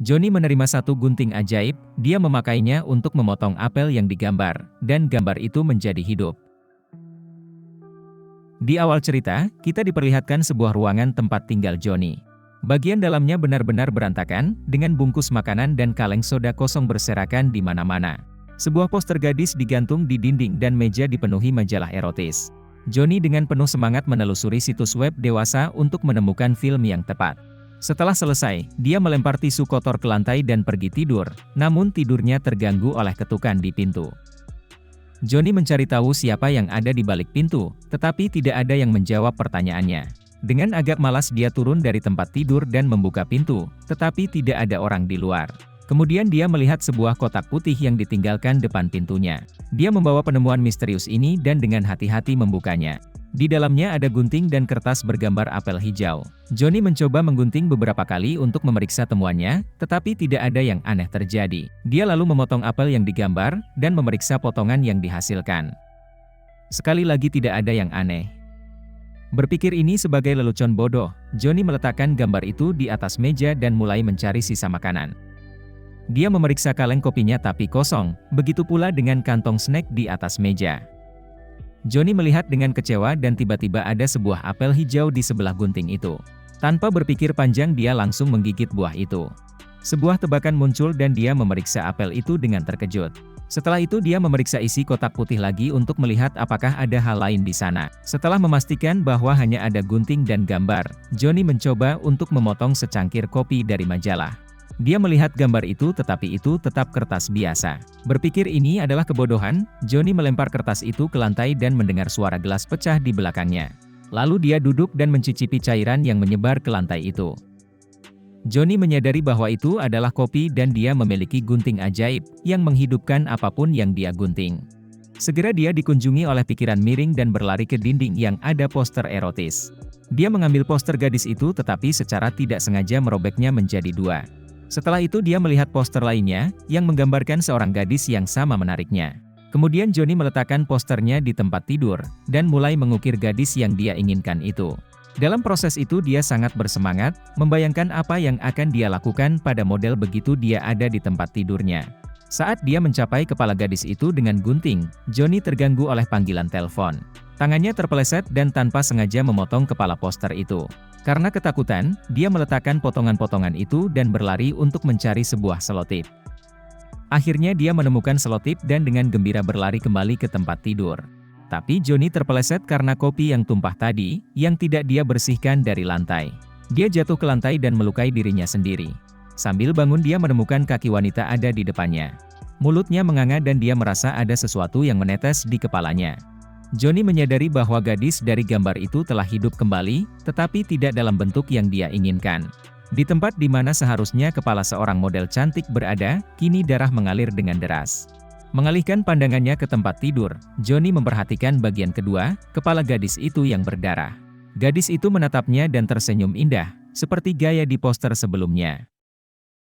Johnny menerima satu gunting ajaib, dia memakainya untuk memotong apel yang digambar, dan gambar itu menjadi hidup. Di awal cerita, kita diperlihatkan sebuah ruangan tempat tinggal Johnny. Bagian dalamnya benar-benar berantakan, dengan bungkus makanan dan kaleng soda kosong berserakan di mana-mana. Sebuah poster gadis digantung di dinding dan meja dipenuhi majalah erotis. Johnny dengan penuh semangat menelusuri situs web dewasa untuk menemukan film yang tepat. Setelah selesai, dia melempar tisu kotor ke lantai dan pergi tidur, namun tidurnya terganggu oleh ketukan di pintu. Johnny mencari tahu siapa yang ada di balik pintu, tetapi tidak ada yang menjawab pertanyaannya. Dengan agak malas dia turun dari tempat tidur dan membuka pintu, tetapi tidak ada orang di luar. Kemudian dia melihat sebuah kotak putih yang ditinggalkan depan pintunya. Dia membawa penemuan misterius ini dan dengan hati-hati membukanya. Di dalamnya ada gunting dan kertas bergambar apel hijau. Johnny mencoba menggunting beberapa kali untuk memeriksa temuannya, tetapi tidak ada yang aneh terjadi. Dia lalu memotong apel yang digambar, dan memeriksa potongan yang dihasilkan. Sekali lagi tidak ada yang aneh. Berpikir ini sebagai lelucon bodoh, Johnny meletakkan gambar itu di atas meja dan mulai mencari sisa makanan. Dia memeriksa kaleng kopinya tapi kosong, begitu pula dengan kantong snack di atas meja. Johnny melihat dengan kecewa dan tiba-tiba ada sebuah apel hijau di sebelah gunting itu. Tanpa berpikir panjang dia langsung menggigit buah itu. Sebuah tebakan muncul dan dia memeriksa apel itu dengan terkejut. Setelah itu dia memeriksa isi kotak putih lagi untuk melihat apakah ada hal lain di sana. Setelah memastikan bahwa hanya ada gunting dan gambar, Johnny mencoba untuk memotong secangkir kopi dari majalah. Dia melihat gambar itu tetapi itu tetap kertas biasa. Berpikir ini adalah kebodohan, Johnny melempar kertas itu ke lantai dan mendengar suara gelas pecah di belakangnya. Lalu dia duduk dan mencicipi cairan yang menyebar ke lantai itu. Johnny menyadari bahwa itu adalah kopi dan dia memiliki gunting ajaib, yang menghidupkan apapun yang dia gunting. Segera dia dikunjungi oleh pikiran miring dan berlari ke dinding yang ada poster erotis. Dia mengambil poster gadis itu tetapi secara tidak sengaja merobeknya menjadi dua. Setelah itu dia melihat poster lainnya, yang menggambarkan seorang gadis yang sama menariknya. Kemudian Johnny meletakkan posternya di tempat tidur, dan mulai mengukir gadis yang dia inginkan itu. Dalam proses itu dia sangat bersemangat, membayangkan apa yang akan dia lakukan pada model begitu dia ada di tempat tidurnya. Saat dia mencapai kepala gadis itu dengan gunting, Johnny terganggu oleh panggilan telepon. Tangannya terpeleset dan tanpa sengaja memotong kepala poster itu. Karena ketakutan, dia meletakkan potongan-potongan itu dan berlari untuk mencari sebuah selotip. Akhirnya dia menemukan selotip dan dengan gembira berlari kembali ke tempat tidur. Tapi Johnny terpeleset karena kopi yang tumpah tadi, yang tidak dia bersihkan dari lantai. Dia jatuh ke lantai dan melukai dirinya sendiri. Sambil bangun dia menemukan kaki wanita ada di depannya. Mulutnya menganga dan dia merasa ada sesuatu yang menetes di kepalanya. Johnny menyadari bahwa gadis dari gambar itu telah hidup kembali, tetapi tidak dalam bentuk yang dia inginkan. Di tempat di mana seharusnya kepala seorang model cantik berada, kini darah mengalir dengan deras. Mengalihkan pandangannya ke tempat tidur, Johnny memperhatikan bagian kedua, kepala gadis itu yang berdarah. Gadis itu menatapnya dan tersenyum indah, seperti gaya di poster sebelumnya.